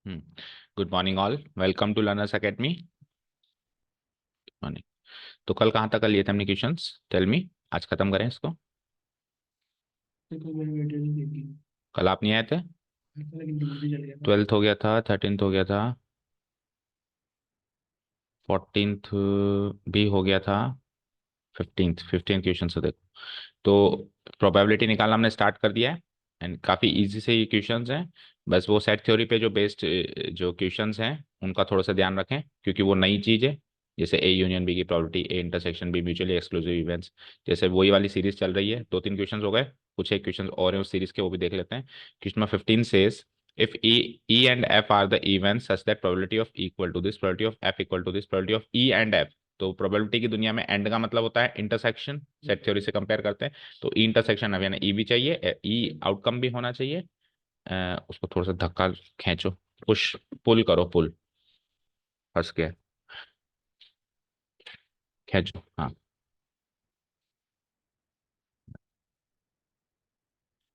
Good morning all, welcome to Learners Academy. Morning. तो कल कहाँ तक लिए थे हमने क्वेश्चंस? टेल मी, आज खत्म करें इसको। देखो मैंने वीडियो नहीं देखी। कल आप नहीं आए थे? ऐसा लेकिन ड्यूटी चल गया था। 12th हो गया था, 13th हो गया था, 14th भी हो गया था, 15th क्वेश्चन से देखो। तो प्रोबेबिलिटी निकालना हमने स्टार्ट कर दिया है एंड काफ़ी इजी से ये क्वेश्चंस हैं। बस वो सेट थ्योरी पे जो बेस्ड जो क्वेश्चंस हैं उनका थोड़ा सा ध्यान रखें, क्योंकि वो नई चीज़ है। जैसे ए यूनियन बी की प्रोबेबिलिटी, ए intersection B mutually exclusive events, जैसे वही वाली सीरीज चल रही है। 2-3 क्वेश्चंस हो गए, कुछ एक क्वेश्चंस और हैं उस सीरीज के, वो भी देख लेते हैं। Question number 15 says if E and F are the events such that probability of equal to this, probability of F equal to this, probability of E and F। तो प्रोबेबिलिटी की दुनिया में एंड का मतलब होता है इंटरसेक्शन, सेट थ्योरी से compare करते हैं। तो ई इंटरसेक्शन अब यानी ई भी चाहिए, ई आउटकम भी होना चाहिए। उसको थोड़ा सा धक्का खींचो, पुश पुल करो, पुल फंस के खींचो, हाँ।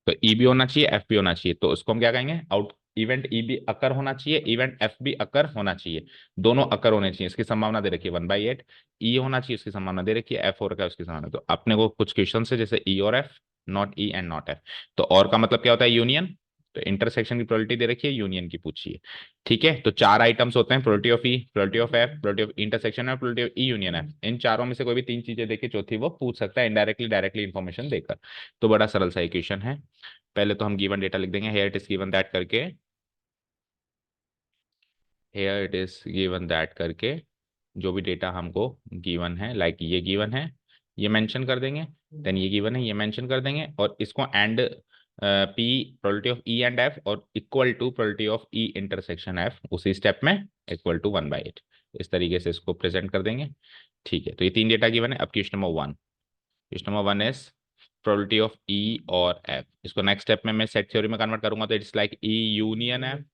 तो ई भी होना चाहिए, एफ भी होना चाहिए, तो उसको हम क्या कहेंगे? आउट इवेंट ई भी अकर होना चाहिए, इवेंट एफ भी अकर होना चाहिए। दोनों अकर होने चाहिए, इसकी संभावना दे रखी है 1/8। ई होना चाहिए, उसकी संभावना दे रखी है, एफ हो रखा है उसकी संभावना। तो अपने को कुछ क्वेश्चन है जैसे ई और F, not E and not F. तो और का मतलब क्या होता है? यूनियन। तो इंटरसेक्शन की प्रोबेबिलिटी दे रखी है, यूनियन की पूछी है। ठीक है, तो 4 आइटम्स होते हैं, probability of E, probability of F, probability of intersection और probability of E union F. इन चारों में से कोई भी 3 चीजें देके चौथी वो पूछ सकता है, इनडायरेक्टली डायरेक्टली इन्फॉर्मेशन देकर। तो बड़ा सरल सा इक्वेशन है। पहले तो हम गिवन डेटा लिख देंगे, here it is given that करके, here it is given that करके। जो भी डेटा हमको गिवन है, लाइक ये गिवन है, ये मेंशन कर देंगे। देन ये गिवन है, ये मेंशन कर देंगे, और इसको and P probability of E and F और equal to probability of E intersection F उसी स्टेप में इक्वल टू 1/8। इस तरीके से इसको प्रेजेंट कर देंगे। ठीक है, तो ये 3 डेटा गिवन है। अब question number 1, question number 1 is probability of E और एफ। इसको नेक्स्ट स्टेप में मैं सेट थ्योरी में कन्वर्ट करूंगा, तो it's like E union F.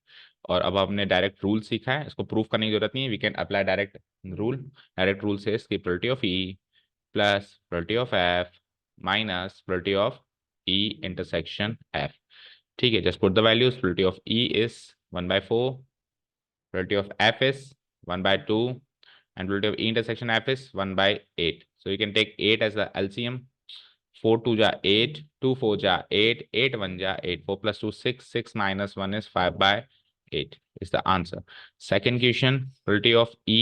और अब हमने डायरेक्ट रूल सीखा है, इसको प्रूफ करने की जरूरत नहीं है, we can apply direct rule. Direct rule से इसकी probability of E plus probability of F minus probability of E intersection F. ठीक है, just put the values. Probability of E is 1/4, probability of f is 1/2, and probability of E intersection f is 1/8. So you can take 8 as the LCM. 4 2 ja 8, 2 4 ja 8, 8 1 ja 8, 4 plus 2 6, 6 minus 1 is 5/8 is the answer. Second question, probability of E,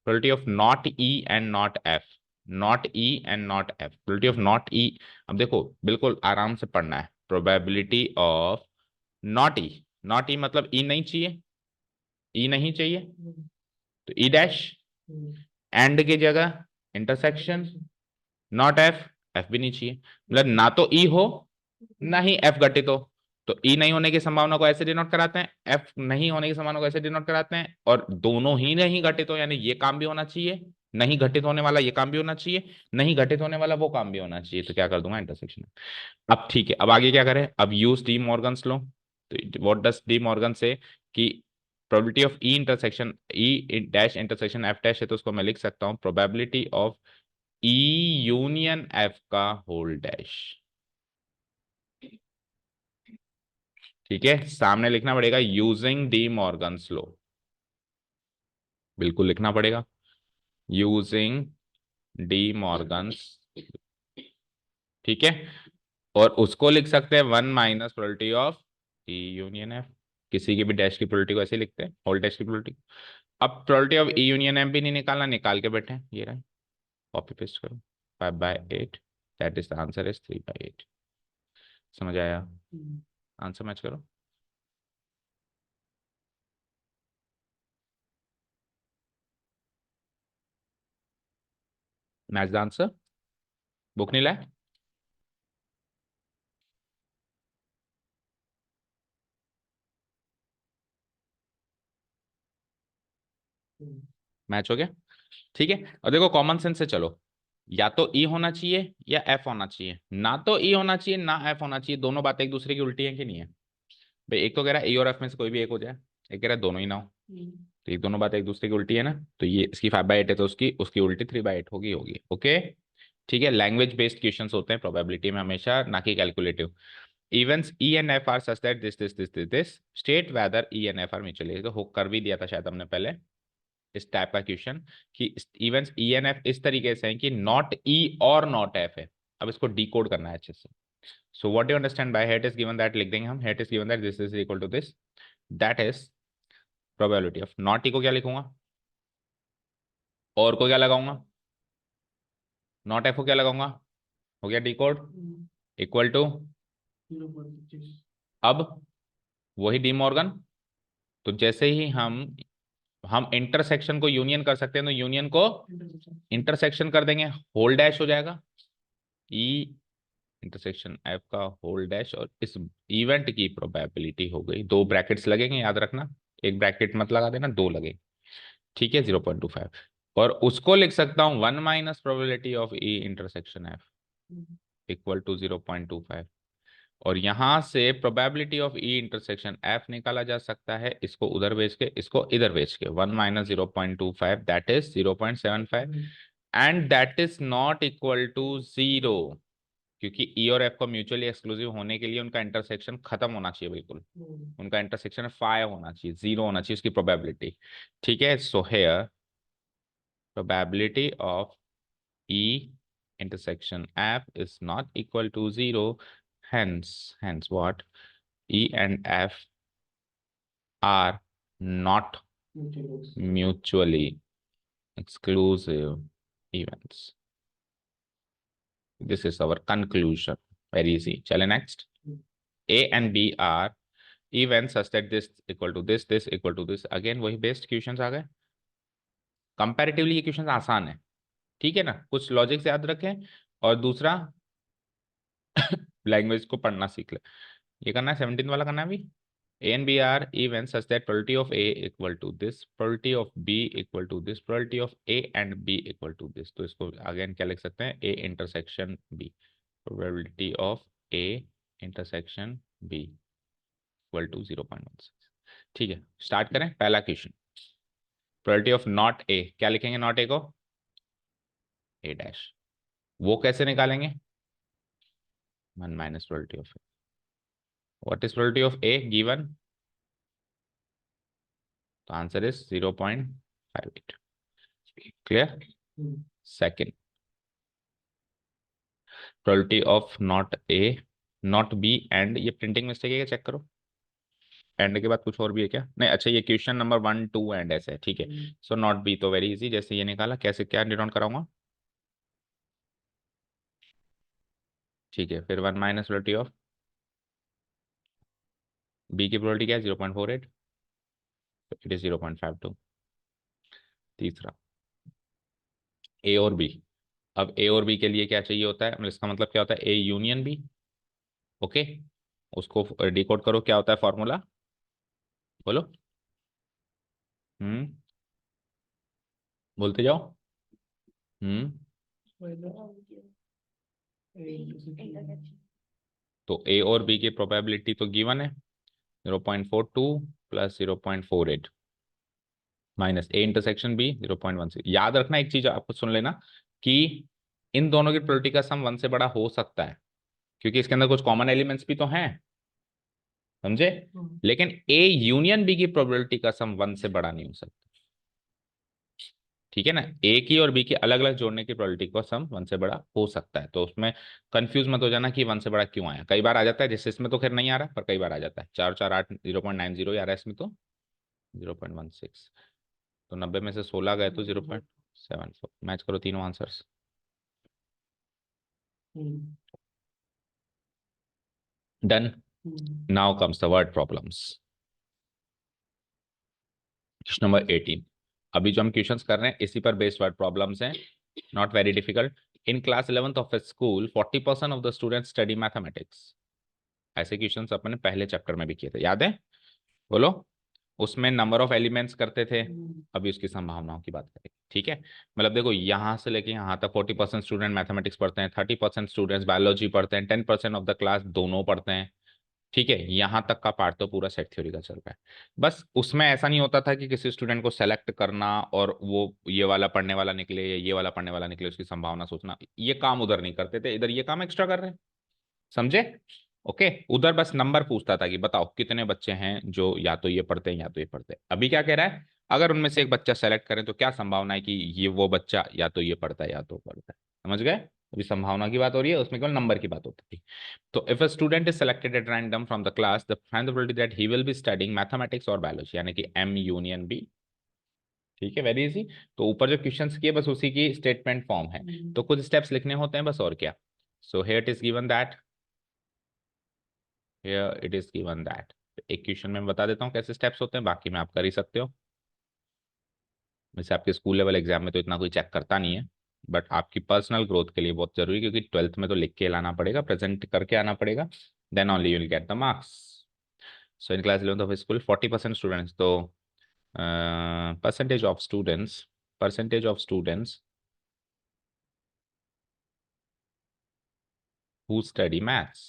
probability of not E and not F, not E and not F, probability of not E। अब देखो बिल्कुल आराम से पढ़ना है। probability of not E, not E मतलब E नहीं चाहिए, ई नहीं चाहिए, तो ई डैश, एंड की जगह इंटरसेक्शन, नॉट एफ, एफ भी नहीं चाहिए, मतलब ना तो ई हो ना ही एफ घटित हो। तो ई नहीं होने की संभावना को ऐसे डिनोट कराते हैं, एफ नहीं होने की संभावना को ऐसे डिनोट कराते हैं, और दोनों ही नहीं घटित हो, यानी ये काम भी होना चाहिए, नहीं घटित होने वाला ये काम भी होना चाहिए, नहीं घटित होने वाला वो काम भी होना चाहिए। तो क्या कर दूंगा? इंटरसेक्शन। अब ठीक है, अब आगे क्या करें? अब यूज डी मॉर्गन्स लो। तो व्हाट डज डी मॉर्गन से कि probability of E intersection E dash intersection F dash है, तो उसको मैं लिख सकता हूं probability of E union F का होल डैश। ठीक है, सामने लिखना पड़ेगा यूजिंग डी मॉर्गन्स लो, बिल्कुल लिखना पड़ेगा यूजिंग डी मॉर्गन्स। ठीक है, और उसको लिख सकते हैं 1 minus probability of E union F. किसी की भी डैश की प्रोबेबिलिटी को ऐसे लिखते हैं, होल डैश की प्रोबेबिलिटी। अब probability of E union F भी नहीं निकालना, निकाल के बैठे हैं, ये रहा, कॉपी पेस्ट करो, 5/8, that is the answer is 3/8। समझ आया? आंसर मैच करो। Match the answer. बुक नहीं लाए? मैच हो गया? ठीक है, और देखो कॉमन सेंस से चलो, या तो ई होना चाहिए या एफ होना चाहिए, ना तो ई होना चाहिए ना एफ होना चाहिए। दोनों बातें एक दूसरे की उल्टी है कि नहीं है भाई? एक तो कह रहा है ई और एफ में से कोई भी एक हो जाए, एक कह रहा है दोनों ही ना हो। तो ये दोनों बातें एक दूसरे की उल्टी है ना, तो ये इसकी 5/8 है, तो उसकी उसकी उल्टी 3/8 होगी होगी। ओके, ठीक है। लैंग्वेज बेस्ड क्वेश्चंस होते हैं प्रोबेबिलिटी में हमेशा, ना कि calculative. events E and F are such that this state whether E and F are mutually, तो हो कर भी दिया था शायद हमने पहले इस टाइप का क्वेश्चन कि इवेंट्स ई एन एफ इस तरीके से हैं कि नॉट ई और नॉट एफ है। अब इसको डिकोड करना है अच्छे से। So what you understand by hat is given that, लिख देंगे हम hat is given that this is equal to this, that is probability of not E को क्या लिखूंगा और को क्या लगाऊंगा, नॉट एफ को क्या लगाऊंगा, हो गया डिकोड, इक्वल टू 0.25 अब वही डी मॉर्गन। तो जैसे ही हम इंटरसेक्शन को यूनियन कर सकते हैं तो यूनियन को इंटरसेक्शन कर देंगे, होल डैश हो जाएगा ई इंटरसेक्शन एफ का होल डैश, और इस इवेंट की प्रोबेबिलिटी हो गई, दो ब्रैकेट्स लगेंगे याद रखना, एक ब्रैकेट मत लगा देना, दो लगे, ठीक है 0.25। और उसको लिख सकता हूं 1 minus probability of E intersection F equal to 0.25। और यहां से probability of E intersection F निकाला जा सकता है, इसको उधर भेज के इसको इधर भेज के, 1 minus 0.25 that is 0.75 and that is not equal to 0, क्योंकि ई और एफ को म्यूचुअली एक्सक्लूसिव होने के लिए उनका इंटरसेक्शन खत्म होना चाहिए, बिल्कुल उनका इंटरसेक्शन 5 होना चाहिए, 0 होना चाहिए उसकी प्रोबेबिलिटी, ठीक है। So here probability of E intersection f is not equal to 0, hence what, E and F are not mutually exclusive events. This is our conclusion, very easy। चले next, A and B are events such that this equal to this equal to this, again वही based questions आ गए, comparatively ये questions आसान है, ठीक है ना, कुछ लॉजिक्स याद रखें और दूसरा लैंग्वेज को पढ़ना सीख ले। ये करना है 17 वाला करना है अभी, A and B are events such that probability of A equal to this, probability of B equal to this, probability of A and B equal to this। तो इसको अगेन क्या लिख सकते हैं, A intersection B, probability of A intersection B equal to 0.16। ठीक है, start करें पहला question, probability of not A, क्या लिखेंगे नॉट A को, A डैश, वो कैसे निकालेंगे, 1 minus probability of A। What is probability of A given? तो answer is 0.58। Clear. Second, probability of not a not be and, ये प्रिंटिंग मिस्टेक है क्या, चेक करो, एंड के बाद कुछ और भी है क्या, नहीं अच्छा ये क्वेश्चन नंबर 1 2 एंड ऐसे है, ठीक है। सो नॉट बी तो वेरी इजी, जैसे ये निकाला कैसे क्या डिनोट कराऊंगा, ठीक है, फिर 1 माइनस प्रोबेबिलिटी ऑफ बी की प्रोबेबिलिटी क्या है 0.48, इट इज 0.52। तीसरा ए और बी, अब ए और बी के लिए क्या चाहिए होता है, मतलब इसका मतलब क्या होता है, ए यूनियन बी, ओके, उसको डिकोड करो, क्या होता है फॉर्मूला, बोलो, बोलते जाओ, तो ए और बी की प्रोबेबिलिटी तो गिवन है 0.42 plus 0.48 minus A intersection B 0.16। याद रखना एक चीज आपको सुन लेना कि इन दोनों की प्रोबेबिलिटी का सम 1 से बड़ा हो सकता है, क्योंकि इसके अंदर कुछ कॉमन एलिमेंट्स भी तो हैं, समझे, लेकिन ए यूनियन बी की प्रोबेबिलिटी का सम 1 से बड़ा नहीं हो सकता, ठीक है ना, ए की और बी की अलग अलग जोड़ने की प्रोबेबिलिटी का सम 1 से बड़ा हो सकता है। तो उसमें कंफ्यूज मत हो जाना कि 1 से बड़ा क्यों आया, कई बार आ जाता है, जैसे इसमें तो खैर नहीं आ रहा पर कई बार आ जाता है, 4 4 8 0.90 आ रहा है, इसमें तो 0.16, तो 90 में से 16 गए तो 0.74, मैच करो तीनों answers. Done. Now comes the word problems, question number 18। अभी जो हम क्वेश्चंस कर रहे हैं इसी पर बेस्ड वर्ड प्रॉब्लम्स हैं, not very difficult. In class 11th of A school 40% of the students study mathematics, ऐसे क्वेश्चंस अपने पहले चैप्टर में भी किए थे, याद है, बोलो, उसमें नंबर ऑफ एलिमेंट्स करते थे, अभी उसकी संभावनाओं की बात करेंगे, ठीक है। मतलब देखो यहाँ से लेके यहाँ तक 40% स्टूडेंट मैथमेटिक्स पढ़ते हैं, 30% स्टूडेंट्स बायोलॉजी पढ़ते हैं, 10% ऑफ द क्लास दोनों पढ़ते हैं, ठीक है, यहाँ तक का पार्ट तो पूरा सेट थ्योरी का चल रहा है। बस उसमें ऐसा नहीं होता था कि किसी स्टूडेंट को सेलेक्ट करना और वो ये वाला पढ़ने वाला निकले या ये वाला पढ़ने वाला निकले, उसकी संभावना सोचना, ये काम उधर नहीं करते थे, इधर ये काम एक्स्ट्रा कर रहे हैं, समझे, ओके, उधर बस नंबर पूछता था कि बताओ कितने बच्चे हैं जो या तो ये पढ़ते हैं या तो ये पढ़ते हैं। अभी क्या कह रहा है, अगर उनमें से एक बच्चा सेलेक्ट करें तो क्या संभावना है कि ये वो बच्चा या तो ये पढ़ता है या तो पढ़ता है। समझ गए, अभी संभावना की बात हो रही है, उसमें केवल नंबर की बात होती है। तो if a student is selected at random from the class, the find the probability that he will be studying mathematics और बायोलॉजी, यानी कि एम यूनियन बी। ठीक है, वेरी इजी। तो ऊपर जो क्वेश्चंस किए बस उसी की स्टेटमेंट फॉर्म है, तो कुछ स्टेप्स लिखने होते हैं बस, और क्या। So here it is given that, here it is given that, एक क्वेश्चन में बता देता हूँ कैसे स्टेप्स होते हैं, बाकी में आप कर ही सकते हो। वैसे आपके स्कूल लेवल एग्जाम में तो इतना कोई चेक करता नहीं है, बट आपकी पर्सनल ग्रोथ के लिए बहुत जरूरी, क्योंकि 12th में तो लिख के लाना पड़ेगा, प्रेजेंट करके आना पड़ेगा, then only you will get the marks. So in class 11th of school 40% students, तो percentage of students, percentage of students who study maths,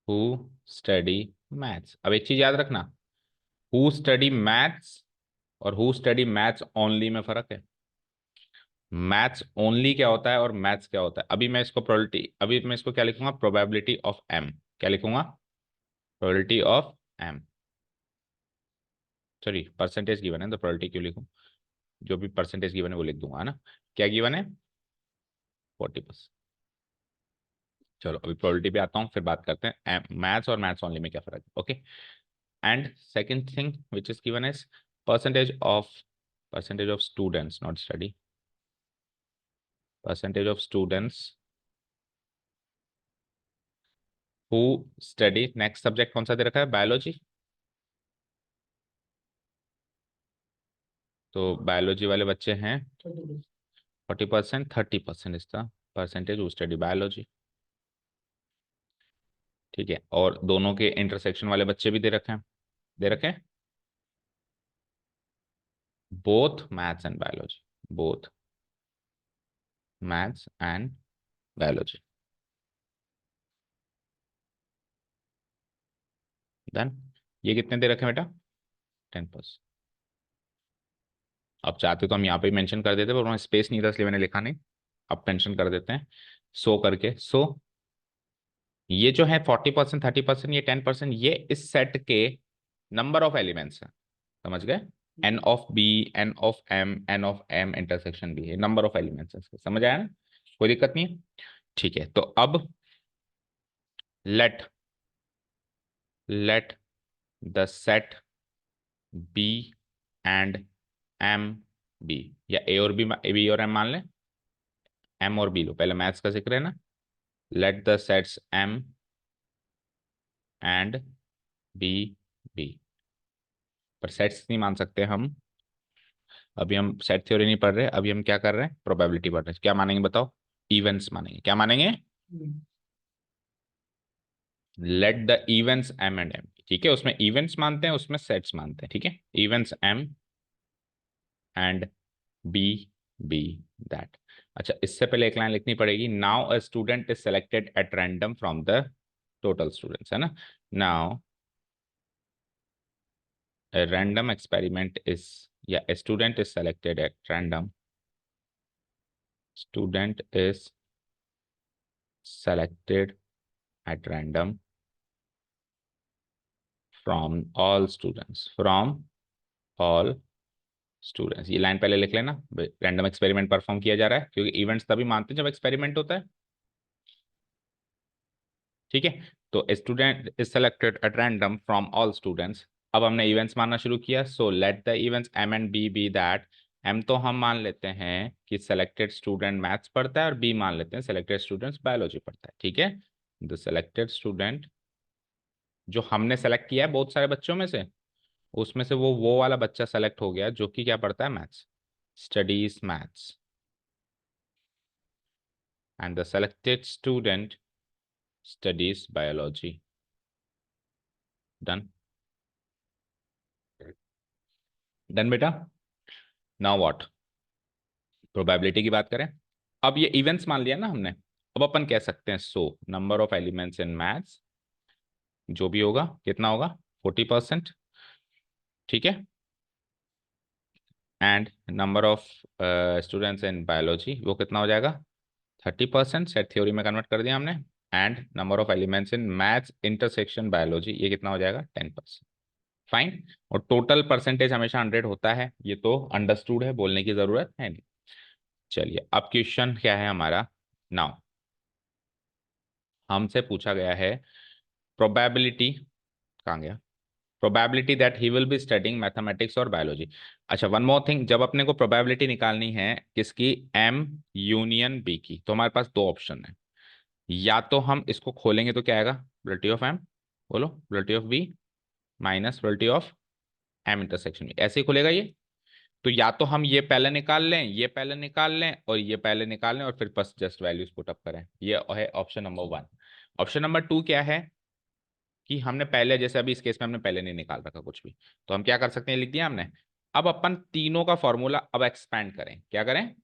who study maths. अब एक चीज याद रखना, हु स्टडी मैथ्स और हु स्टडी मैथ्स ओनली में फर्क है। मैथ्स ओनली क्या होता है और मैथ्स क्या होता है, अभी मैं इसको प्रोबेबिलिटी, अभी मैं इसको क्या लिखूंगा, प्रोबेबिलिटी ऑफ एम। क्या लिखूंगा, probability of M, sorry percentage given है तो प्रोबेबिलिटी क्यों लिखूं, जो भी परसेंटेज गिवन है वो लिख दूंगा, है ना। क्या गिवन है, 40%। चलो अभी प्रोबेबिलिटी पे आता हूँ, फिर बात करते हैं मैथ्स और मैथ्स ओनली में क्या फर्क है। Okay, and second thing which is given is percentage of, percentage of students not study, percentage of students who study, next subject कौन सा दे रखा है, बायोलॉजी। तो बायोलॉजी वाले बच्चे हैं 40%, 30% इसका परसेंटेज हु स्टडी बायोलॉजी। ठीक है, और दोनों के इंटरसेक्शन वाले बच्चे भी दे रखे हैं, दे रखे हैं both maths and biology, both maths and biology. Then ये कितने दे रखे हैं बेटा, 10%। अब चाहते तो हम यहाँ पे मेंशन कर देते, पर वहाँ स्पेस नहीं था इसलिए मैंने लिखा नहीं, अब मेंशन कर देते हैं सो करके। सो ये जो है 40%, 30%, ये 10%, ये इस सेट के नंबर ऑफ एलिमेंट्स है। समझ गए, N of B, N of M, N of M intersection B है, नंबर ऑफ एलिमेंट्स है इसके। समझ आया ना, कोई दिक्कत नहीं है। ठीक है, तो अब let, let the set B and M B, या ए और बी, बी और एम मान लें, एम और बी लो, पहले मैथ्स का जिक्र है ना। Let the sets M and B B, पर सेट्स नहीं मान सकते हम, अभी हम सेट थ्योरी नहीं पढ़ रहे, अभी हम क्या कर रहे हैं, प्रोबेबिलिटी पढ़ रहे हैं। क्या मानेंगे बताओ, इवेंट्स मानेंगे। क्या मानेंगे, let the events M and M. ठीक है, उसमें इवेंट्स मानते हैं, उसमें सेट्स मानते हैं। ठीक है, events M and B B that. अच्छा, इससे पहले एक लाइन लिखनी पड़ेगी, now a student is selected at random from the total students, है ना। नाउ a random experiment is, yeah, a student is selected at random, student is selected at random from all students, from all students. ये line पहले लिख लेना, random experiment perform किया जा रहा है, क्योंकि इवेंट्स तभी मानते हैं जब एक्सपेरिमेंट होता है। ठीक है, तो student is selected at random from all students. अब हमने इवेंट्स मानना शुरू किया, so let the events M and B B that. M तो हम मान लेते हैं कि सेलेक्टेड स्टूडेंट मैथ्स पढ़ता है, और बी मान लेते हैं सेलेक्टेड स्टूडेंट्स बायोलॉजी पढ़ता है। ठीक है, द सेलेक्टेड स्टूडेंट जो हमने सेलेक्ट किया है बहुत सारे बच्चों में से, उसमें से वो वाला बच्चा सेलेक्ट हो गया जो कि क्या पढ़ता है, maths, studies maths, and the selected student studies biology. Done, done बेटा। नाउ व्हाट, प्रोबेबिलिटी की बात करें। अब ये इवेंट्स मान लिया ना हमने, अब अपन कह सकते हैं so number of elements in maths जो भी होगा कितना होगा, 40%। ठीक है, and number of students in biology वो कितना हो जाएगा, 30%। सेट थ्योरी में कन्वर्ट कर दिया हमने, and number of elements in maths intersection biology, ये कितना हो जाएगा 10%। फाइन। और टोटल परसेंटेज हमेशा 100 होता है, ये तो अंडरस्टूड है, बोलने की जरूरत है नहीं। चलिए अब क्वेश्चन क्या है हमारा नाउ, हमसे पूछा गया है प्रोबेबिलिटी, कहाँ गया, probability that he will be studying mathematics और बायोलॉजी। अच्छा वन मोर थिंग, जब अपने को प्रोबेबिलिटी निकालनी है किसकी, एम यूनियन बी की, तो हमारे पास दो ऑप्शन है, या तो हम इसको खोलेंगे तो क्या आएगा, प्रोबेबिलिटी ऑफ एम, बोलो probability of B minus probability of M intersection B, ऐसे ही खुलेगा ये। तो या तो हम ये पहले निकाल लें, ये पहले निकाल लें, और ये पहले निकाल लें, और फिर बस जस्ट वैल्यूज पुट अप करें, ये है ऑप्शन नंबर 1। ऑप्शन नंबर 2 क्या है कि हमने पहले, जैसे अभी इस केस में हमने पहले नहीं निकाल रखा कुछ भी, तो हम क्या कर सकते हैं, लिख दिया हमने। अब अपन तीनों का फॉर्मूला अब एक्सपैंड करें, क्या करें,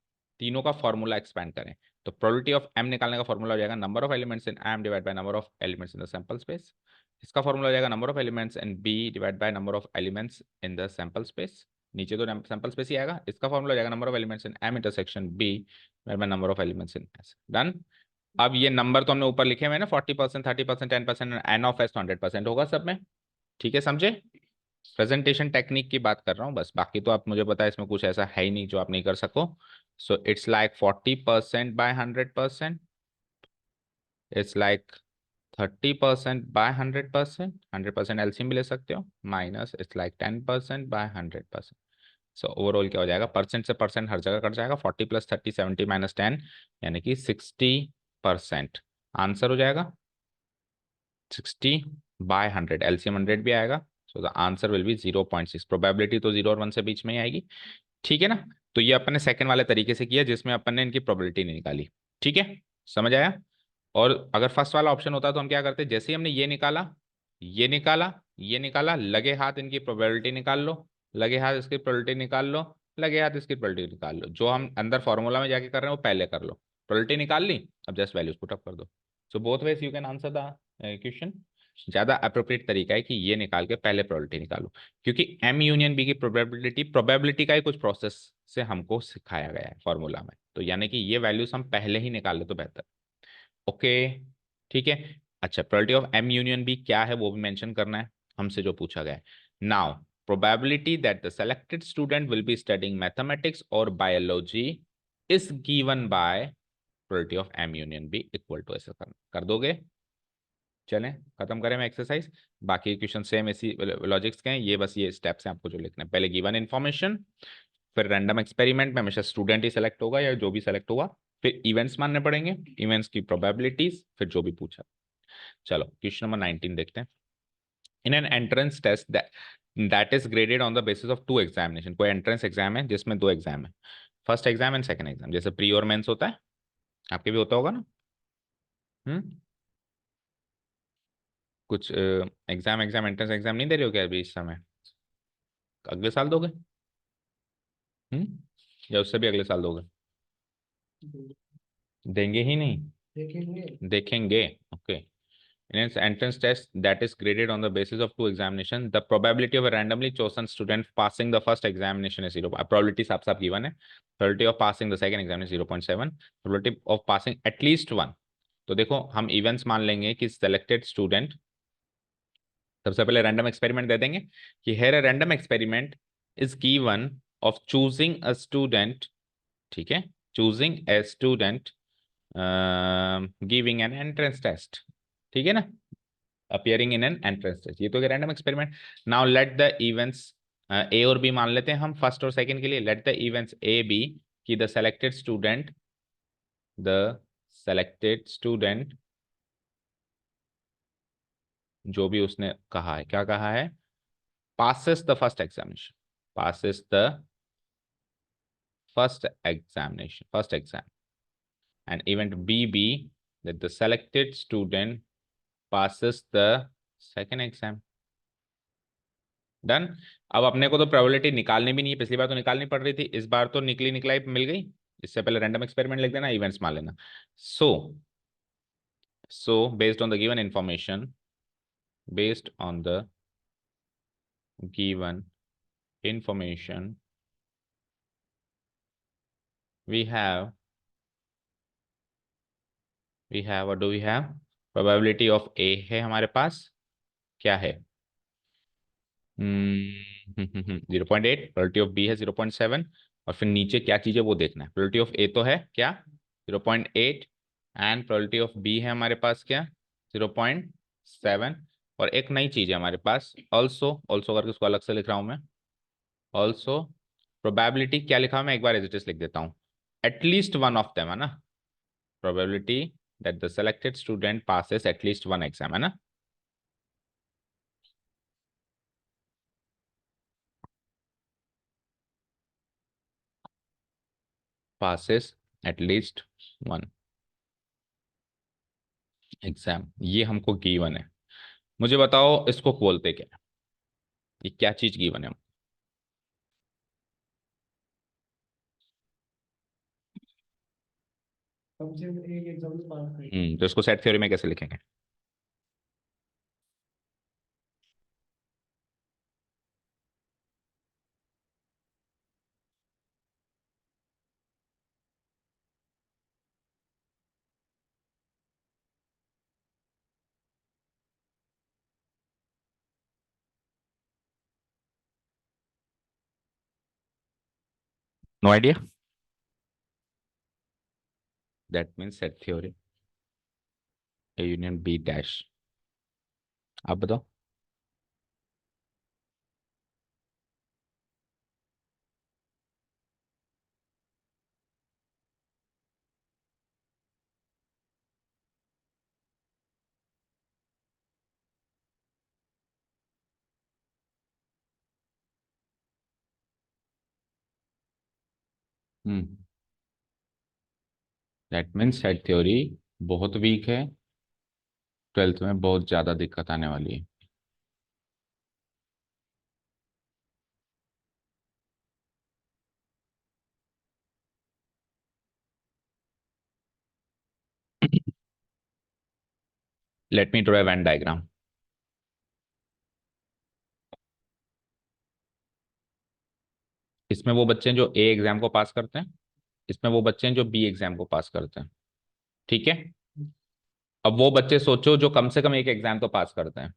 तीनों का फॉर्मूला एक्सपैंड करें। तो प्रोबेबिलिटी ऑफ एम निकालने का फॉर्मूला हो जाएगा number of elements in M divide by number of elements in the sample space. इसका फॉर्मूला हो जाएगा number of elements in B divide by number of elements in the sample space, नीचे तो sample space ही आएगा। इसका formula हो जाएगा number of elements in M intersection B divide by number of elements in S. Done. अब ये number तो हमने ऊपर लिखे हुए हैं ना, 40%, 30%, 10%, एन ऑफ एस तो 100% होगा सब में, ठीक है समझे। प्रेजेंटेशन टेक्निक की बात कर रहा हूँ बस, बाकी तो आप मुझे पता है इसमें कुछ ऐसा है ही नहीं जो आप नहीं कर सको। So it's like 40% by 100%, it's like 30% by 100%, 100% LCM भी ले सकते हो, minus it's like 10% by 100%। So overall क्या हो जाएगा, परसेंट से परसेंट हर जगह कट जाएगा, 40 + 30 70 - 10 यानी कि 60%। आंसर हो जाएगा 60/100, एलसीएम 100 भी आएगा। So the answer will be 0.6। Probability तो 0 और 1 से बीच में ही आएगी, ठीक है ना। तो ये अपन ने सेकंड वाले तरीके से किया जिसमें अपन ने इनकी प्रोबेबिलिटी नहीं निकाली, ठीक है, समझ आया। और अगर फर्स्ट वाला ऑप्शन होता तो हम क्या करते, जैसे ही हमने ये निकाला, ये निकाला, ये निकाला, लगे हाथ इनकी प्रोबेबिलिटी निकाल लो, लगे हाथ इसकी प्रोबेबिलिटी निकाल लो, लगे हाथ इसकी प्रोबेबिलिटी निकाल लो, जो हम अंदर फॉर्मूला में जाके कर रहे हैं वो पहले कर लो। प्रोबेबिलिटी निकाल ली, अब जस्ट वैल्यूज पुट अप कर दो। So both ways you can answer the question. ज्यादा अप्रोप्रिएट तरीका है कि ये निकाल के पहले प्रोबेबिलिटी निकालो, क्योंकि एम यूनियन बी की प्रोबेबिलिटी, प्रोबेबिलिटी का ही कुछ प्रोसेस से हमको सिखाया गया है फॉर्मूला में, तो यानी कि ये वैल्यूज हम पहले ही निकाल ले तो बेहतर। ओके, ठीक है। अच्छा probability of M union B क्या है वो भी मेंशन करना है हमसे जो पूछा गया है। Now probability that the selected student will be studying mathematics और biology is given by probability of M union B equal to, ऐसा कर दोगे। चलें खत्म करें मैं एक्सरसाइज, बाकी क्वेश्चन सेम इसी लॉजिक्स के हैं, ये बस ये स्टेप्स हैं आपको जो लिखना है, पहले गिवन इन्फॉर्मेशन, फिर रैंडम एक्सपेरिमेंट में हमेशा स्टूडेंट ही सेलेक्ट होगा या जो भी सेलेक्ट हुआ, फिर इवेंट्स मानने पड़ेंगे, इवेंट्स की प्रोबेबिलिटीज, फिर जो भी पूछा। चलो क्वेश्चन नंबर 19 देखते हैं। In an entrance test that is graded on the basis of two examination, कोई एंट्रेंस एग्जाम है जिसमें दो एग्जाम है, first exam and second exam, जैसे प्री और मेंस होता है, आपके भी होता होगा ना। हम्म, कुछ एग्जाम एग्जाम एंट्रेंस एग्जाम नहीं दे रहे हो क्या अभी इस समय, अगले साल दोगे, या उससे भी अगले साल दोगे, देंगे ही नहीं, देखेंगे। देखेंगे, okay. In its entrance test that is graded on the basis of two examination, the probability of a randomly chosen student passing the first examination is 0. Probability साफ साफ given है, probability of passing the second exam is 0.7, probability of passing at least one। तो देखो हम events मान लेंगे कि selected student, सबसे पहले रैंडम एक्सपेरिमेंट दे देंगे कि here a random experiment is given of choosing a student, ठीक है, choosing a student giving an entrance test, ठीक है ना, appearing in an entrance test, ये तो random experiment. Now let the events ए और बी मान लेते हैं हम फर्स्ट और सेकंड के लिए, let the events A B कि द सेलेक्टेड स्टूडेंट जो भी उसने कहा है, क्या कहा है, passes the first examination, passes the first exam, and event B be that the selected student passes the second exam। Done. अब अपने को तो प्रोबेबिलिटी निकालनी भी नहीं है, पिछली बार तो निकालनी पड़ रही थी, इस बार तो निकलाई मिल गई। इससे पहले रैंडम एक्सपेरिमेंट लिख देना, इवेंट्स मान लेना। So based on the given information, based on the given information we have what do we have, probability of A है हमारे पास, क्या है 0.8, प्रोबेबिलिटी ऑफ बी है 0.7, और फिर नीचे क्या चीज़ है वो देखना है। प्रोबेबिलिटी ऑफ ए तो है क्या 0.8, एंड प्रोबेबिलिटी ऑफ बी है हमारे पास क्या 0.7, और एक नई चीज़ है हमारे पास ऑल्सो, ऑल्सो करके उसको अलग से लिख रहा हूँ मैं। ऑल्सो प्रोबेबिलिटी क्या लिखा है, मैं एक बार एज इट इज लिख देता हूँ, एटलीस्ट वन ऑफ देम है ना, probability that the selected student passes at least one exam है ना। पासेस एटलीस्ट वन एग्जाम, ये हमको गिवन है। मुझे बताओ इसको बोलते क्या है? ये क्या चीज गिवन है? कम से कम एक एग्जाम में पास करें। तो इसको सेट थ्योरी में कैसे लिखेंगे? No idea, that means set theory A union B dash. आप बताओ। Hmm that means set theory बहुत वीक है, 12th में बहुत ज्यादा दिक्कत आने वाली है। Let me draw a Venn diagram. इसमें वो बच्चे हैं जो ए एग्जाम को पास करते हैं, इसमें वो बच्चे हैं जो बी एग्जाम को पास करते हैं, ठीक है। अब वो बच्चे सोचो जो कम से कम एक एग्जाम तो पास करते हैं,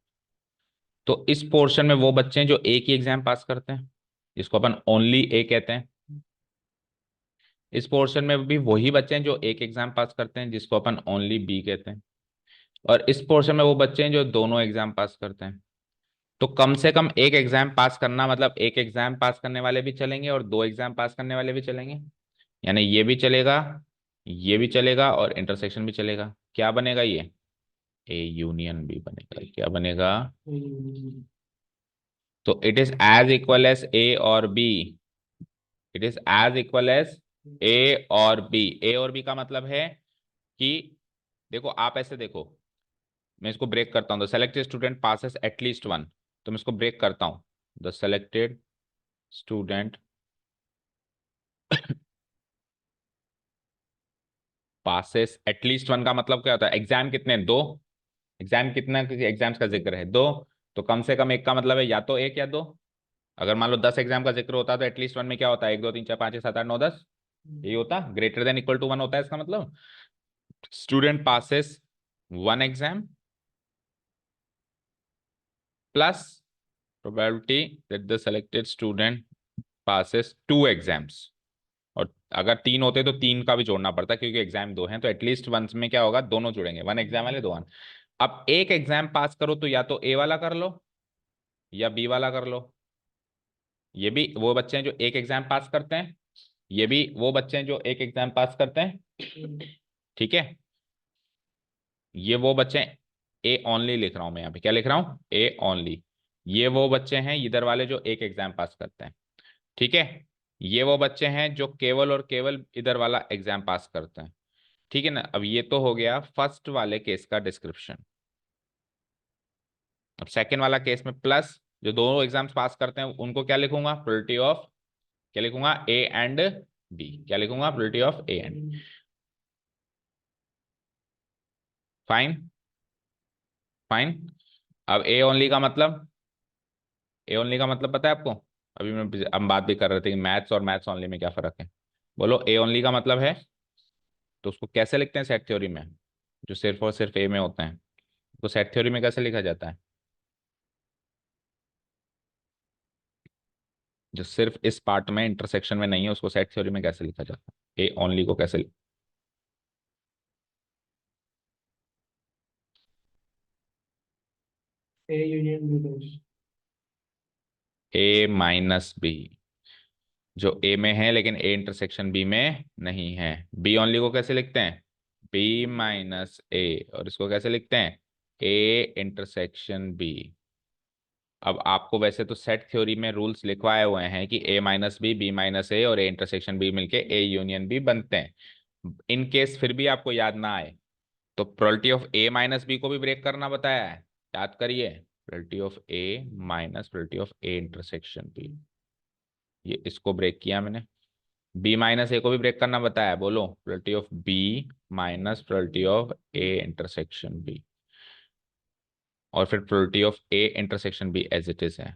तो इस पोर्शन में वो बच्चे हैं जो एक ही एग्जाम पास करते हैं, जिसको अपन ओनली ए कहते हैं। इस पोर्शन में भी वही बच्चे हैं जो एक एग्जाम पास करते हैं, जिसको अपन ओनली बी कहते हैं। और इस पोर्शन में वो बच्चे हैं जो दोनों एग्जाम पास करते हैं। तो कम से कम एक एग्जाम पास करना मतलब एक एग्जाम पास करने वाले भी चलेंगे और दो एग्जाम पास करने वाले भी चलेंगे, यानी ये भी चलेगा, ये भी चलेगा और इंटरसेक्शन भी चलेगा। क्या बनेगा ये? ए यूनियन बी बनेगा। क्या बनेगा? तो it is as equal as A और B, it is as equal as A और बी। ए और बी का मतलब है कि देखो आप ऐसे देखो, मैं इसको ब्रेक करता हूं, the selected student passes at least one, तो मैं इसको ब्रेक करता हूं, the selected student passes at least one का मतलब क्या होता है? एग्जाम कितने? दो। एग्जाम कितना, एग्जाम्स का जिक्र है दो, तो कम से कम एक का मतलब है या तो एक या दो। अगर मान लो 10 एग्जाम का जिक्र होता तो एटलीस्ट वन में क्या होता है? 1 2 3 4 5 6 7 8 9 10, यही होता, greater than equal to one होता है इसका मतलब। Student passes one exam plus probability that the selected student passes two exams. और अगर तीन होते तो तीन का भी जोड़ना पड़ता, क्योंकि एग्जाम दो हैं, तो एटलीस्ट वन में क्या होगा? दोनों जुड़ेंगे, वन एग्जाम वाले दो वन। अब एक एग्जाम पास करो तो या तो ए वाला कर लो या बी वाला कर लो। ये भी वो बच्चे हैं जो एक एग्जाम पास करते हैं, ये भी वो बच्चे हैं जो एक एग्जाम पास करते हैं, ठीक है। ये वो बच्चे हैं, ए ओनली लिख रहा हूं मैं यहाँ पे, क्या लिख रहा हूं? A only. ये वो बच्चे हैं इधर वाले जो एक एग्जाम पास करते हैं, ठीक है। ये वो बच्चे हैं जो केवल और केवल इधर वाला एग्जाम पास करते हैं, ठीक है ना। अब ये तो हो गया फर्स्ट वाले केस का डिस्क्रिप्शन। अब सेकंड वाला केस में प्लस जो दोनों एग्जाम्स पास करते हैं उनको क्या लिखूंगा? प्रोबेबिलिटी ऑफ, क्या लिखूंगा? A and B. क्या लिखूंगा? Probability of A and. Fine, fine. अब ए ओनली का मतलब, ए ओनली का मतलब पता है आपको? अभी हम बात भी कर रहे थे कि मैथ्स और मैथ्स ओनली में क्या फर्क है। बोलो ए ओनली का मतलब है, तो उसको कैसे लिखते हैं सेट थ्योरी में, जो सिर्फ और सिर्फ ए में होते हैं? उसको सेट थ्योरी में कैसे लिखा जाता है? जो सिर्फ इस पार्ट में इंटरसेक्शन में नहीं है उसको सेट थ्योरी में कैसे लिखा जाता है? ए ओनली को कैसे ए यूनियन बी दोष। ए माइनस बी, जो ए में है लेकिन ए इंटरसेक्शन बी में नहीं है। बी ओनली को कैसे लिखते हैं? B minus A. और इसको कैसे लिखते हैं? A intersection B. अब आपको वैसे तो सेट थ्योरी में रूल्स लिखवाए हुए हैं कि ए minus B, B minus A और ए इंटरसेक्शन बी मिलके ए यूनियन बी बनते हैं। इन केस फिर भी आपको याद ना आए तो probability of A minus B को भी ब्रेक करना बताया है, याद करिए। Probability of A minus probability of A intersection B, ये इसको ब्रेक किया मैंने। बी माइनस ए को भी ब्रेक करना बताया है, बोलो। Probability of B minus probability of A intersection B, और फिर probability of A intersection B as it is है।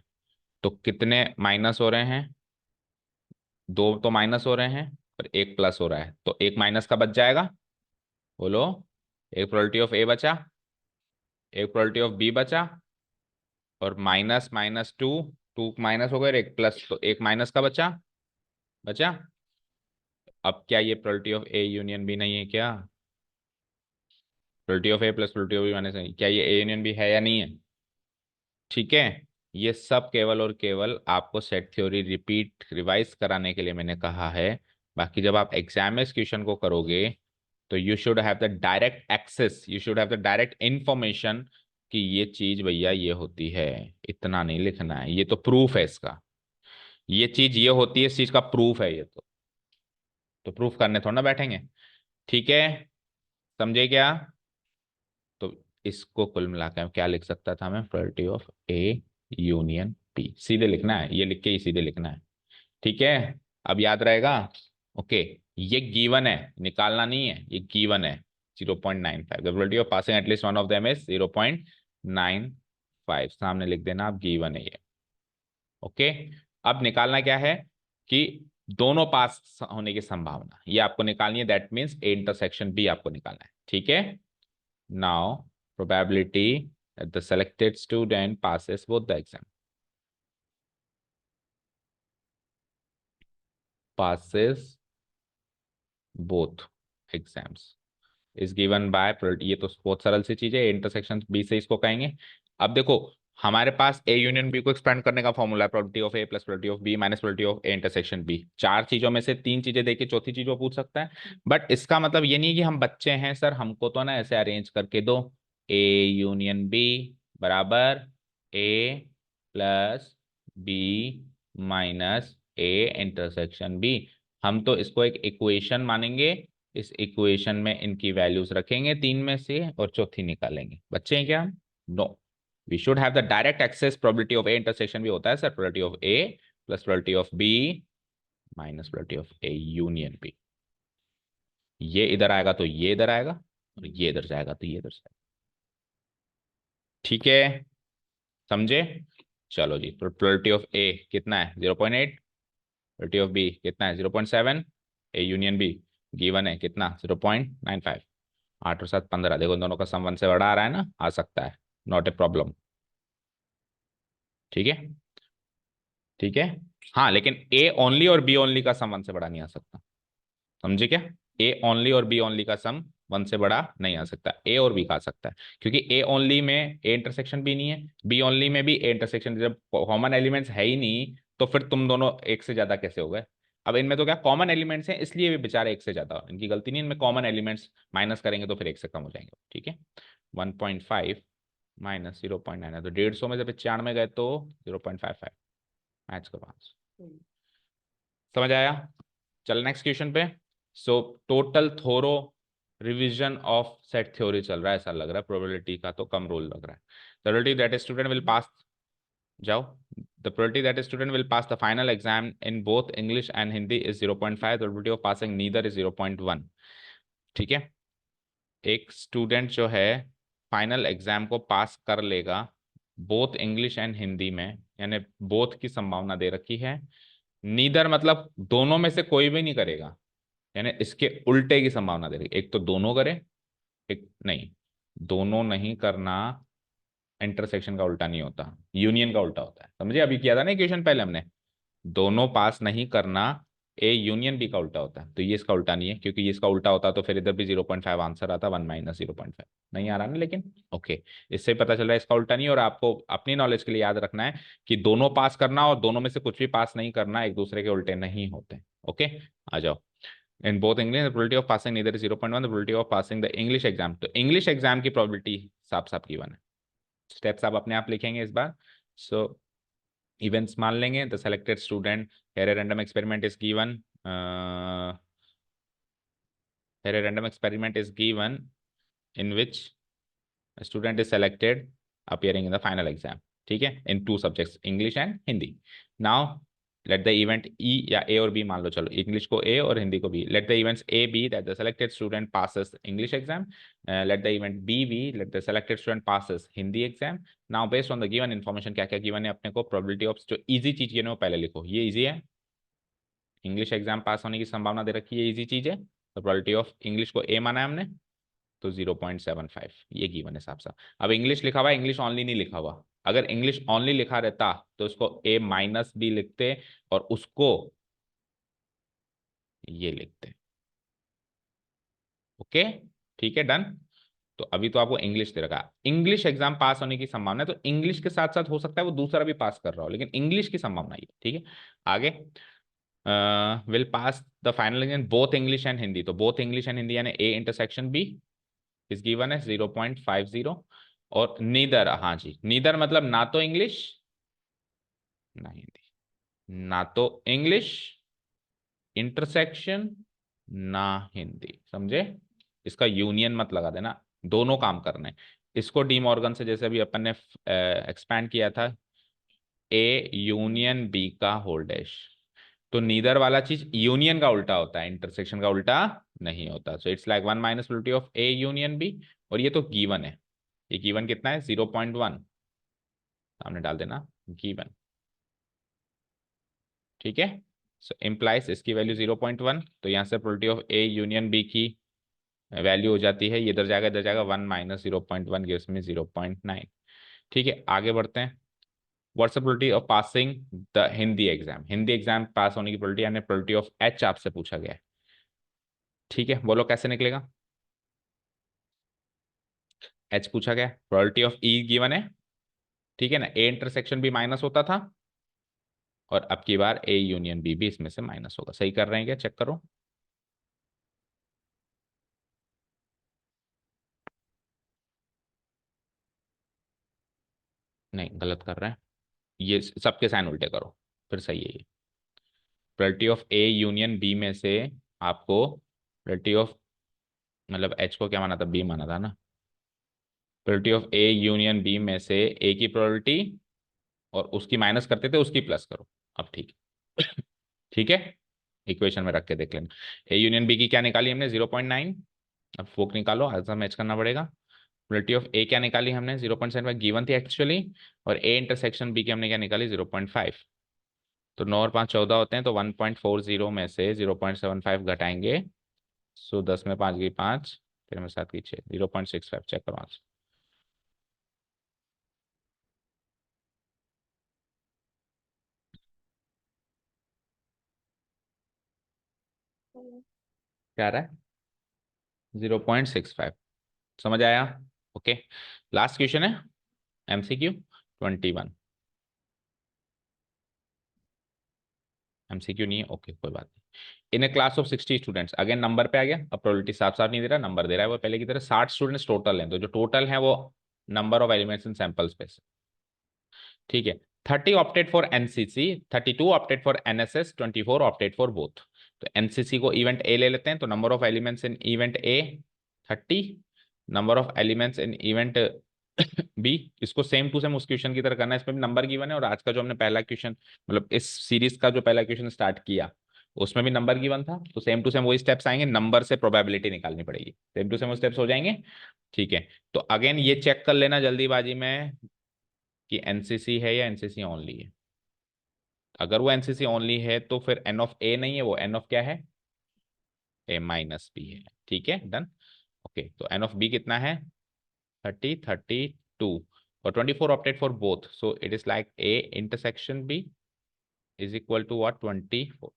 तो कितने माइनस हो रहे हैं? दो तो माइनस हो रहे हैं और एक प्लस हो रहा है, तो एक माइनस का बच जाएगा, बोलो। एक प्रोबेबिलिटी ऑफ ए बचा, एक प्रोबेबिलिटी ऑफ बी बचा, और minus minus two, two minus हो गए, एक प्लस, तो एक माइनस का बचा बचा। अब क्या ये probability of A union B नहीं है क्या? Probability of A plus probability of B minus नहीं, क्या ये ए यूनियन बी है या नहीं है? ठीक है। ये सब केवल और केवल आपको सेट थ्योरी रिपीट रिवाइज कराने के लिए मैंने कहा है। बाकी जब आप एग्जाम में इस क्वेश्चन को करोगे तो you should have the direct access, you should have the direct information कि ये चीज भैया ये होती है। इतना नहीं लिखना है, ये तो प्रूफ है इसका। ये चीज ये होती है, इस चीज का प्रूफ है ये तो प्रूफ करने थोड़ा ना बैठेंगे। ठीक है, समझे क्या? तो इसको कुल मिलाकर क्या लिख सकता था मैं? Probability of A union B, सीधे लिखना है, ये लिख के ही सीधे लिखना है। ठीक है, अब याद रहेगा। ओके, ये गिवन है, निकालना नहीं है, ये गिवन है। 0.95, the probability of passing at least one of them is 0.95, सामने लिख देना आप, गिवन है ये। ओके, अब निकालना क्या है कि दोनों पास होने की संभावना ये आपको निकालनी है, that means A intersection B आपको निकालना है। ठीक है, now probability that the selected student passes both the exam, passes both exams is given by, ये तो बहुत सरल सी चीज है, इंटरसेक्शन बी से इसको कहेंगे। अब देखो, हमारे पास ए यूनियन बी को एक्सपेंड करने का फॉर्मूला है probability of A plus probability of B minus probability of A intersection B. चार चीजों में से तीन चीजें देके चौथी चीज वो पूछ सकता है। बट इसका मतलब ये नहीं कि हम बच्चे हैं सर, हमको तो ना ऐसे अरेंज करके दो, ए यूनियन बी बराबर A plus B minus A intersection B. हम तो इसको एक इक्वेशन मानेंगे, इस इक्वेशन में इनकी वैल्यूज रखेंगे तीन में से और चौथी निकालेंगे। बच्चे हैं क्या? No, we should have the direct access. Probability of A intersection भी होता है sir, probability of A plus probability of B minus probability of A union B. ये इधर आएगा तो ये इधर आएगा, और ये इधर जाएगा तो ये इधर जाएगा। ठीक है, समझे? चलो जी, तो प्रोबेबिलिटी ऑफ ए कितना है? 0.8। प्रोबेबिलिटी ऑफ बी कितना है? 0.7। ए यूनियन बी गिवन है कितना? 0.95। 8 और 7 15, देखो दोनों का सम 1 से बड़ा आ रहा है ना, आ सकता है, नॉट ए प्रॉब्लम। ठीक है, ठीक है। हाँ, लेकिन ए ओनली और बी ओनली का सम 1 से बड़ा नहीं आ सकता, समझे क्या? ए ओनली और बी ओनली का सम 1 से बड़ा नहीं आ सकता, ए और बी का आ सकता है, क्योंकि ए ओनली में ए इंटरसेक्शन भी नहीं है, बी ओनली में भी ए इंटरसेक्शन, जब कॉमन एलिमेंट्स है ही नहीं तो फिर तुम दोनों एक से ज्यादा कैसे हो गए? अब इनमें तो क्या कॉमन एलिमेंट्स हैं, इसलिए भी बेचारे एक से ज्यादा, इनकी गलती नहीं, इनमें कॉमन एलिमेंट्स माइनस करेंगे तो फिर एक से कम हो जाएंगे। ठीक है, 1.5 माइनस 0.9 है तो 150 में से 95 गए तो 0.55, मैच का पांच। समझ आया? चल नेक्स्ट क्वेश्चन पे। So total thorough revision of set theory चल रहा है, ऐसा लग रहा है, प्रोबेबिलिटी का तो कम रोल लग रहा है। Probability that student will pass, जाओ, the probability that student will pass the final exam in both English and Hindi is 0.5, the probability of passing neither is 0.1। ठीक है, एक स्टूडेंट जो है फाइनल एग्जाम को पास कर लेगा बोथ इंग्लिश एंड हिंदी में, यानी बोथ की संभावना दे रखी है। नीदर मतलब दोनों में से कोई भी नहीं करेगा, यानी इसके उल्टे की संभावना दे रही, एक तो दोनों करे, एक नहीं, दोनों नहीं करना इंटरसेक्शन का उल्टा नहीं होता, यूनियन का उल्टा होता है। समझे? अभी किया था ना क्वेश्चन पहले हमने, दोनों पास नहीं करना ए यूनियन बी का उल्टा होता है, तो ये इसका उल्टा नहीं है, क्योंकि ये इसका उल्टा होता तो फिर इधर भी 0.5 आंसर आता, 1 माइनस 0.5 नहीं आ रहा ना, लेकिन ओके, इससे पता चल रहा है इसका उल्टा नहीं है। और आपको अपनी नॉलेज के लिए याद रखना है कि दोनों पास करना और दोनों में से कुछ भी पास नहीं करना एक दूसरे के उल्टे नहीं होते। ओके, आ जाओ। इन both English the probability of passing neither 0.1 the probability of passing the English exam, तो इंग्लिश एग्जाम की प्रोबेबिलिटी साफ साफ गिवन है। स्टेप्स आप अपने आप लिखेंगे इस बार। सो इवेंट्स मान लेंगे, the selected student, here a random experiment is given, here a random experiment is given in which a student is selected appearing in the final exam, ठीक है, in two subjects English and Hindi. Now let the event E या A और B मान लो, चलो English को A और हिंदी को B, let the events A be that the selected student passes English exam, let the event B be let the selected student passes Hindi exam. Now based on the given information, क्या क्या given है अपने को, probability of, जो easy चीज है वो पहले लिखो, ये easy है, इंग्लिश एग्जाम पास होने की संभावना दे रखी है, इजी चीज है, तो प्रोबेबिलिटी ऑफ इंग्लिश को ए माना है हमने, तो 0.75 ये गिवन है साफ साफ। अब इंग्लिश लिखा हुआ है, इंग्लिश ओनली नहीं लिखा हुआ, अगर इंग्लिश ओनली लिखा रहता तो उसको ए माइनस बी लिखते और उसको ये लिखते। ओके, ठीक है, डन। तो अभी तो आपको इंग्लिश दे रखा, इंग्लिश एग्जाम पास होने की संभावना है, तो इंग्लिश के साथ साथ हो सकता है वो दूसरा भी पास कर रहा हो, लेकिन इंग्लिश की संभावना है, ठीक है। आगे, will pass the final exam both English and Hindi, तो बोथ इंग्लिश एंड हिंदी यानी ए इंटरसेक्शन बी इस गिवन है 0.50, और नीदर, हाँ जी, नीदर मतलब ना तो इंग्लिश ना हिंदी, ना तो इंग्लिश इंटरसेक्शन ना हिंदी, समझे? इसका यूनियन मत लगा देना, दोनों काम करने। इसको डी मॉर्गन से जैसे अभी अपन ने एक्सपैंड किया था, ए यूनियन बी का होल डैश, तो नीदर वाला चीज यूनियन का उल्टा होता है, इंटरसेक्शन का उल्टा नहीं होता। So it's like 1 minus probability of A union B, और ये तो गिवन है, ये गिवन कितना है 0.1, सामने डाल देना गिवन, ठीक है। सो इम्प्लाइज इसकी वैल्यू 0.1, तो यहाँ से probability of A union B की वैल्यू हो जाती है, ये इधर जाएगा इधर जाएगा, 1 माइनस 0.1 गिव्स मी 0.9, ठीक है। आगे बढ़ते हैं, what's the probability of passing the Hindi exam, Hindi exam पास होने की प्रोबेबिलिटी, यानी प्रोबेबिलिटी ऑफ एच आपसे पूछा गया है, ठीक है, बोलो कैसे निकलेगा। एच पूछा गया, प्रोबेबिलिटी ऑफ ई गिवन है, ठीक है ना, ए इंटरसेक्शन भी माइनस होता था, और अब की बार ए यूनियन बी भी इसमें से माइनस होगा। सही कर रहे हैं क्या, चेक करो। नहीं, गलत कर रहे हैं, ये सबके साइन उल्टे करो, फिर सही है ये। Probability of A union B में से आपको प्रोबेबिलिटी ऑफ, मतलब एच को क्या माना था, बी माना था ना, probability of A union B में से ए की प्रोबेबिलिटी और उसकी माइनस करते थे, उसकी प्लस करो। अब ठीक है, ठीक है, इक्वेशन में रख के देख लेना। ए यूनियन बी की क्या निकाली हमने 0.9, अब फोक निकालो, आंसर मैच करना पड़ेगा। प्रोबेबिलिटी ऑफ ए क्या निकाली हमने 0.75 गिवन थी एक्चुअली, और ए इंटरसेक्शन बी की हमने क्या निकाली 0.5, तो 9 और 5 14 होते हैं, तो 1.40 में से 0.75 घटाएंगे, सो 10 में 5 गई 5, 13 में 7 गई 6, 0.65, चेक करो आंसर। क्या आ रहा है 0.65, समझ आया? ओके, लास्ट क्वेश्चन है एमसीक्यू 21, एमसीक्यू नहीं है, ओके कोई बात नहीं। In a class of 60 students, again number पे आ गया, अब प्रोबेबिलिटी साफ साफ नहीं दे रहा, नंबर दे रहा है वो पहले की तरह, 60 स्टूडेंट्स टोटल हैं, तो जो टोटल है वो number of elements in sample space, ठीक है। 30 opted for NCC, 32 opted for NSS, 24 opted for both. तो एनसीसी को इवेंट ए ले लेते हैं, तो number of elements in event A 30, number of elements in event B, इसको सेम टू सेम उस क्वेश्चन की तरह करना है, इसमें भी नंबर गिवन है, और आज का जो हमने पहला क्वेश्चन, मतलब इस सीरीज का जो पहला क्वेश्चन स्टार्ट किया उसमें भी नंबर गिवन था, तो सेम टू सेम वही स्टेप्स आएंगे, नंबर से प्रोबेबिलिटी निकालनी पड़ेगी, सेम टू सेम स्टेप्स हो जाएंगे, ठीक है। तो अगेन ये चेक कर लेना जल्दीबाजी में कि एनसीसी है या एनसीसी ओनली है। अगर वो एनसीसी ओनली है तो फिर एन ऑफ ए नहीं है, वो एन ऑफ क्या है, ए माइनस बी है, ठीक है, डन। ओके, तो एन ऑफ बी कितना है 30, 32 और 24 opted for both. So it is like A intersection B is equal to what? 24.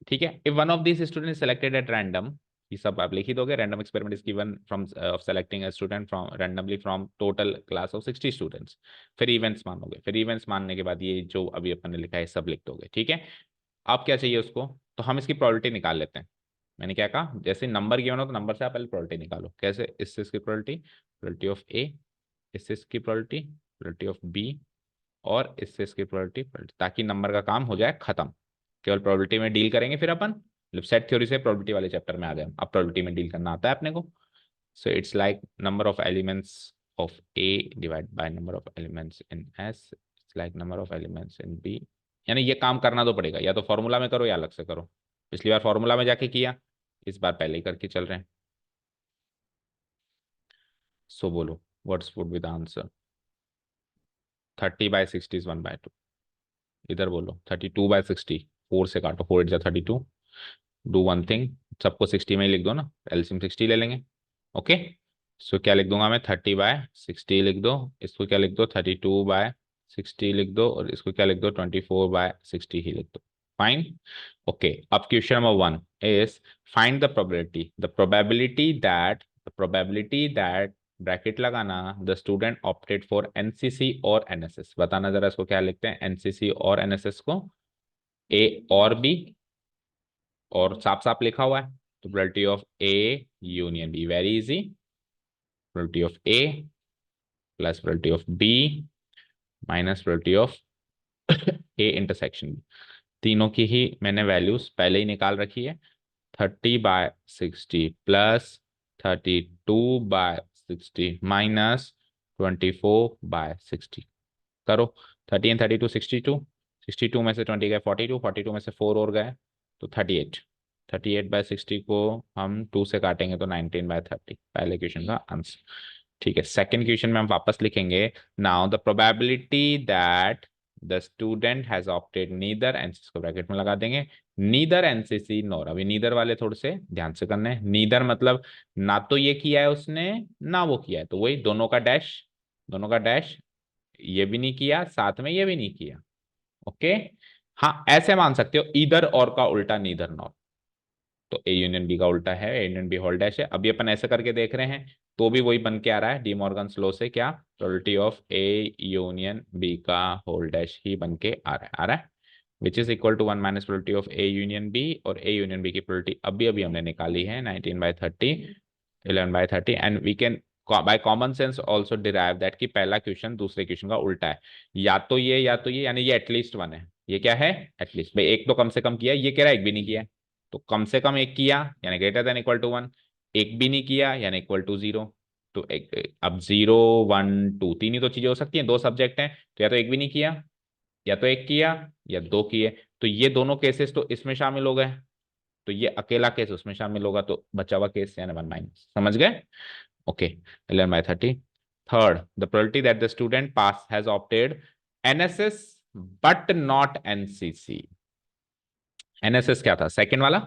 ठीक है. If one of these students is selected at random, ये सब आप लिख ही दोगे. Random experiment is given from of selecting a student from randomly from total class of 60 students. फिर events मानोगे. फिर इवेंट्स मानने के बाद ये जो अभी अपन ने लिखा है सब लिख दोगे. ठीक है. अब क्या चाहिए उसको? तो हम इसकी प्रोबेबिलिटी निकाल लेते हैं. मैंने क्या कहा, जैसे नंबर गिवन हो तो नंबर से आप पहले प्रोबेबिलिटी निकालो. कैसे? इससे इसकी प्रोबेबिलिटी, प्रोबेबिलिटी ऑफ ए, इससे इसकी प्रोबेबिलिटी, प्रोबेबिलिटी ऑफ बी और इससे इसकी प्रोबेबिलिटी, ताकि नंबर का काम हो जाए खत्म. केवल प्रोबेबिलिटी में डील करेंगे फिर अपन. मतलब सेट थ्योरी से प्रोबेबिलिटी वाले चैप्टर में आ गए. अब प्रोबेबिलिटी में डील करना आता है अपने को. So it's like number of elements of A divide by number of elements in S. It's like number of elements in B. यानी ये काम करना तो पड़ेगा, या तो फॉर्मूला में करो या अलग से करो. पिछली बार फॉर्मूला में जाके किया, इस बार पहले ही करके चल रहे हैं. सो बोलो, what's would be the answer? 30/60 is 1/2. इधर बोलो 32/60. 4 से काटो, 4 8 32. डू वन थिंग, सबको 60 में ही लिख दो ना, एलसीएम 60 ले लेंगे. ओके. सो क्या लिख दूंगा मैं? 30/60 लिख दो. इसको क्या लिख दो? 32/60 लिख दो. और इसको क्या लिख दो? 24/60 ही लिख दो. फाइन. ओके. अब question number 1 is find the probability. The probability that bracket लगाना, the student opted for NCC और एनएसएस. बताना जरा इसको क्या लिखते हैं, एनसीसी और एनएसएस को. ए और बी, और साफ साफ लिखा हुआ है. तो probability of A union B, very easy. Probability of A plus probability of B minus probability of A intersection B. तीनों की ही मैंने वैल्यूज पहले ही निकाल रखी है. 30/60 प्लस 32/60 माइनस 24/60. करो. 30 and 32 62. 62 में से 20 गए 42. 42 में से 4 और गए तो 38. 38/60 को हम 2 से काटेंगे तो 19/30. पहले क्वेश्चन का आंसर. ठीक है. सेकंड क्वेश्चन में हम वापस लिखेंगे. Now the probability that the student has opted neither, NCC को ब्रैकेट में लगा देंगे, नीदर एनसीसी नॉर. अभी नीदर वाले थोड़े से ध्यान से करने हैं. नीदर मतलब ना तो ये किया है उसने ना वो किया है, तो वही दोनों का डैश. दोनों का डैश. ये भी नहीं किया, साथ में ये भी नहीं किया. ओके. हाँ, ऐसे मान सकते हो ईदर और का उल्टा नीदर नॉर. तो ए यूनियन बी का उल्टा है A union B whole dash है. अभी अपन ऐसे करके देख रहे हैं तो भी वही बन के आ रहा है डी मॉर्गन्स लॉ से. क्या? Probability of A union B का होल डैश ही बन के आ रहा है which is equal to 1 minus probability of A union B. और ए यूनियन बी की प्रोबेबिलिटी अभी अभी हमने निकाली है 19/30, 11/30. And we can by common sense also derive that कि पहला क्वेश्चन दूसरे क्वेश्चन का उल्टा है. या तो ये या तो ये, यानी ये एटलीस्ट 1 है. ये क्या है? एटलीस्ट. भाई एक तो कम से कम किया है, ये कह रहा है एक भी नहीं किया है. तो कम से कम एक किया यानी ग्रेटर देन इक्वल टू 1. एक भी नहीं किया यानी इक्वल टू 0. तो अब 0 1 2 तीन ही तो चीजें हो सकती हैं. दो सब्जेक्ट हैं तो या तो एक भी नहीं किया, या तो एक किया, या दो किए. तो ये दोनों केसेस तो इसमें शामिल हो गए. तो ये अकेला केस उसमें शामिल होगा. तो बचा हुआ केस यानी 1 माइनस. समझ गए? Okay. 11/30. Third, the probability that the student pass has opted NSS but not NCC. NSS क्या था? सेकंड वाला.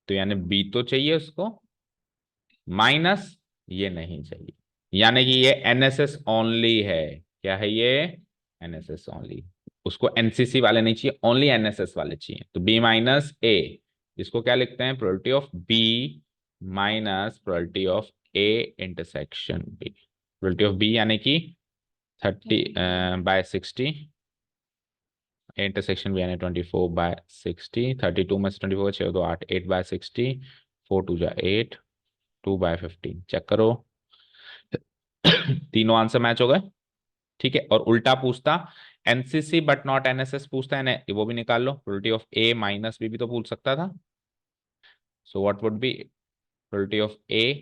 तो यानी बी तो चाहिए उसको, माइनस ये नहीं चाहिए. यानी कि ये एनएसएस ओनली है. क्या है ये? NSS only. उसको एनसीसी वाले नहीं चाहिए, ओनली एनएसएस वाले चाहिए. तो बी माइनस ए, इसको क्या लिखते हैं? Probability of B minus probability of A intersection B. Probability of B यानी कि 30/60, इंटरसेक्शन भी यानी 24/60. 32 में से 24 6 2 8, 8/60. 4 2 जा 8, 2/15. चेक करो. तीनों आंसर मैच हो गए. ठीक है. और उल्टा पूछता एनसीसी बट नॉट एनएसएस पूछता है, वो भी निकाल लो. Probability of A minus B भी तो पूछ सकता था. So what would be probability of A,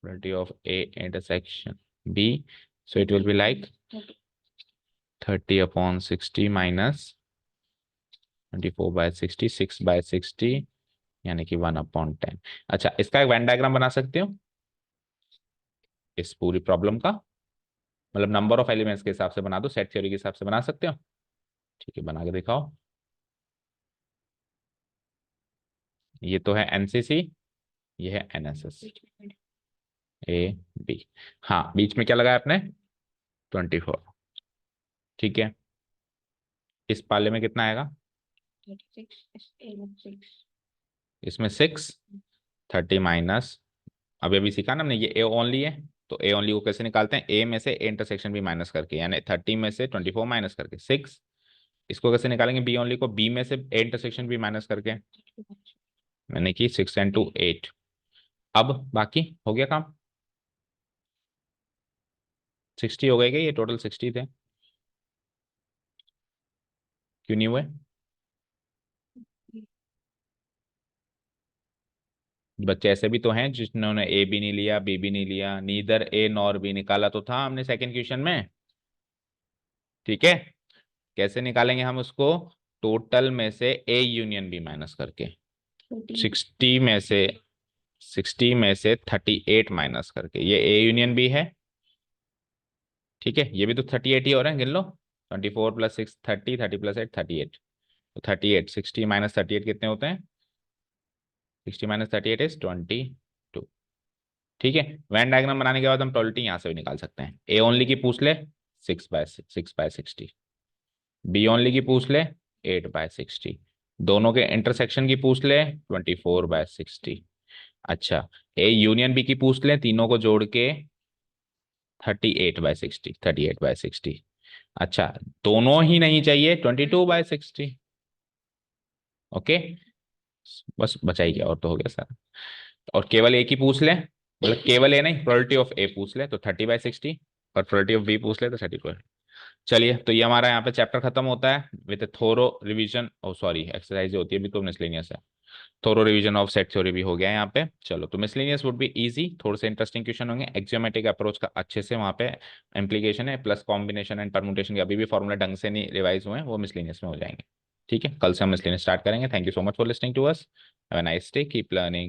probability of A intersection B. So it will be like 30/60 minus 24/60, 6/60 यानी कि 1/10. अच्छा, इसका एक वेन डायग्राम बना सकते हो इस पूरी प्रॉब्लम का. मतलब नंबर ऑफ एलिमेंट्स के हिसाब से बना दो, सेट थ्योरी के हिसाब से बना सकते हो. ठीक है, बना के दिखाओ. ये तो है एनसीसी, ये है एनएसएस. A B. हाँ, बीच में क्या लगाया आपने? 24। ठीक है, इस पाले में कितना आएगा? इसमें 6, 30 माइनस, अभी अभी सीखा ना हमने, ये ए ओनली है, तो ए ओनली को कैसे निकालते हैं? ए में से ए इंटरसेक्शन भी माइनस करके, यानी 30 में से 24 माइनस करके 6। इसको कैसे निकालेंगे? बी ओनली को बी में से ए इंटरसेक्शन भी माइनस करके, मैंने की 6 एंड 2 8। अब बाकी हो गया काम। 60 हो गए क्या? ये टोटल 60 थे, क्यों नहीं हुए? बच्चे ऐसे भी तो हैं जिन्होंने ए भी नहीं लिया, बी भी नहीं लिया, नीदर ए नॉर बी निकाला तो था हमने सेकंड क्वेश्चन में। ठीक है, कैसे निकालेंगे हम उसको? टोटल में से ए यूनियन बी माइनस करके, 60 में से 38 माइनस करके, ये ए यूनियन बी है। ठीक है, ये भी तो 38 ही हो रहे हैं, गिन लो। 24 प्लस 6 30, 30 प्लस 8 38। तो 38, 60 माइनस 38 कितने होते हैं? 60 माइनस 38 इज 22। ठीक है, वेन डायग्राम बनाने के बाद हम प्रोबेबिलिटी यहाँ से भी निकाल सकते हैं। ए ओनली की पूछ ले, 6/60। बी ओनली की पूछ ले, 8/60। दोनों के इंटरसेक्शन की पूछ ले, 24/60। अच्छा, ए यूनियन बी की पूछ ले, तीनों को जोड़ के 38/60। अच्छा, दोनों ही नहीं चाहिए, 22/60। ओके, बस बचा ही गया, और तो हो गया सारा। और केवल ए की पूछ ले, मतलब केवल ए नहीं, प्रोबेबिलिटी ऑफ ए पूछ ले तो 30/60, और प्रोबेबिलिटी ऑफ बी पूछ ले तो 32। चलिए, तो ये हमारा यहाँ पे चैप्टर खत्म होता है with thorough revision, oh sorry exercise होती है अभी तो मिसलेनियस है। Thorough revision of set theory भी हो गया है यहाँ पे। चलो, तो मिसलेनियस वुड बी इजी, थोड़े से इंटरेस्टिंग क्वेश्चन होंगे, एक्जियोमेट्रिक अप्रोच का अच्छे से वहाँ पे इम्प्लीकेशन है, प्लस कॉम्बिनेशन एंड परमुटेशन के अभी भी फॉर्मूला ढंग से नहीं रिवाइज हुए हैं, वो मिसलेनियस में हो जाएंगे। ठीक है, कल से हम मिसलेनियस स्टार्ट करेंगे। Thank you so much for listening to us, have a nice day, keep learning.